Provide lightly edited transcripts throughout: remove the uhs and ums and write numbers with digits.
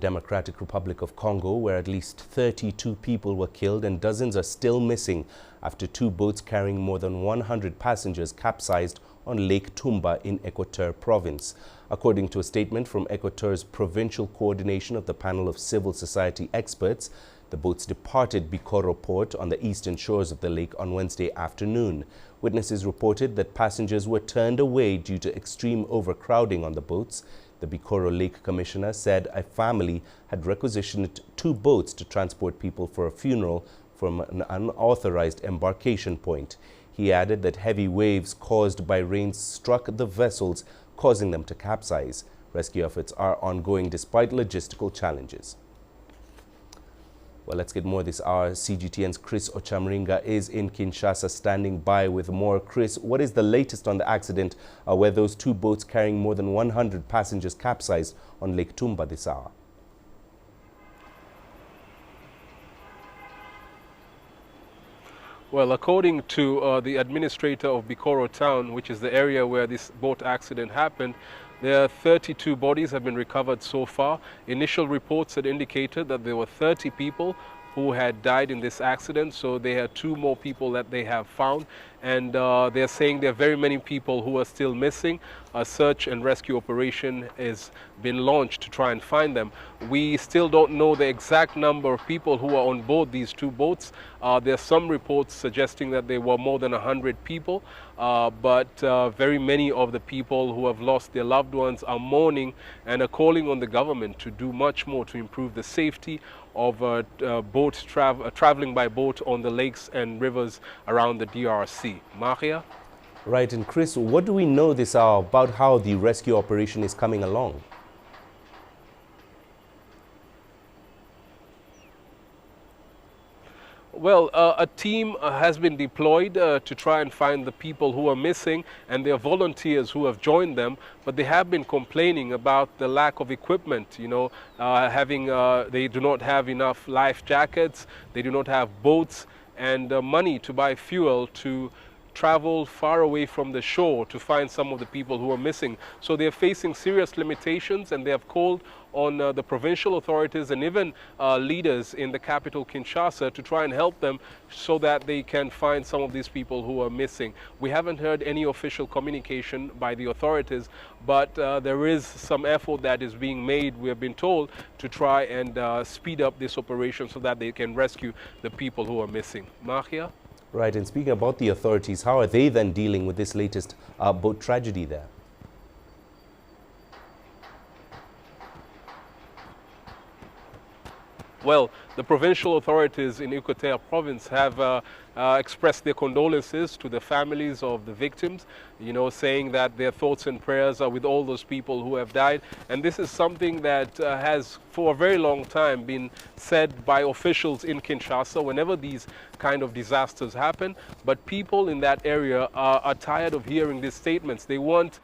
Democratic Republic of Congo, where at least 32 people were killed and dozens are still missing after two boats carrying more than 100 passengers capsized on Lake Tumba in Equateur province. According to a statement from Equateur's provincial coordination of the panel of civil society experts, the boats departed Bikoro port on the eastern shores of the lake on Wednesday afternoon. Witnesses reported that passengers were turned away due to extreme overcrowding on the boats. The Bikoro Lake Commissioner said a family had requisitioned two boats to transport people for a funeral from an unauthorized embarkation point. He added that heavy waves caused by rains struck the vessels, causing them to capsize. Rescue efforts are ongoing despite logistical challenges. Well, let's get more this hour. CGTN's Chris Ochamringa is in Kinshasa standing by with more. Chris, what is the latest on the accident where those two boats carrying more than 100 passengers capsized on Lake Tumba this hour? Well, according to the administrator of Bikoro town, which is the area where this boat accident happened, there are 32 bodies have been recovered so far. Initial reports had indicated that there were 30 people who had died in this accident, so they had two more people that they have found, and they're saying there are very many people who are still missing. A search and rescue operation has been launched to try and find them. We still don't know the exact number of people who are on board these two boats. There are some reports suggesting that there were more than 100 people, but very many of the people who have lost their loved ones are mourning and are calling on the government to do much more to improve the safety of traveling by boat on the lakes and rivers around the DRC. Maria? Right, and Chris, what do we know this hour about how the rescue operation is coming along? Well, a team has been deployed to try and find the people who are missing, and there are volunteers who have joined them, but they have been complaining about the lack of equipment. You know, they do not have enough life jackets, they do not have boats and money to buy fuel to travel far away from the shore to find some of the people who are missing. So they're facing serious limitations, and they have called on the provincial authorities and even leaders in the capital Kinshasa to try and help them so that they can find some of these people who are missing. We haven't heard any official communication by the authorities, but there is some effort that is being made, we have been told, to try and speed up this operation so that they can rescue the people who are missing. Maria? Right, and speaking about the authorities, how are they then dealing with this latest boat tragedy there? Well, the provincial authorities in Equateur province have expressed their condolences to the families of the victims, you know, saying that their thoughts and prayers are with all those people who have died. And this is something that has for a very long time been said by officials in Kinshasa whenever these kind of disasters happen. But people in that area are tired of hearing these statements. They want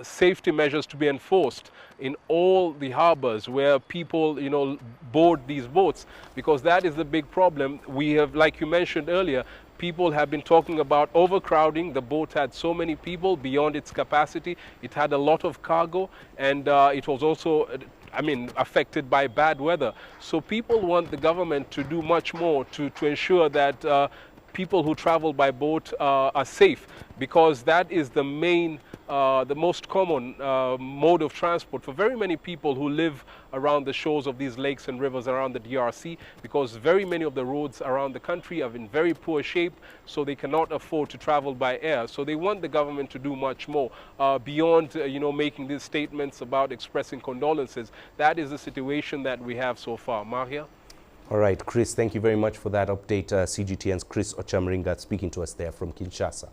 safety measures to be enforced in all the harbors where people, you know, board these boats, because that is the big problem. We have, like you mentioned earlier, people have been talking about overcrowding. The boat had so many people beyond its capacity. It had a lot of cargo, and it was also affected by bad weather. So people want the government to do much more to ensure that people who travel by boat are safe, because that is the most common mode of transport for very many people who live around the shores of these lakes and rivers around the DRC, because very many of the roads around the country are in very poor shape, so they cannot afford to travel by air. So they want the government to do much more beyond making these statements about expressing condolences. That is the situation that we have so far. Maria? All right, Chris, thank you very much for that update. CGTN's Chris Ochamringa speaking to us there from Kinshasa.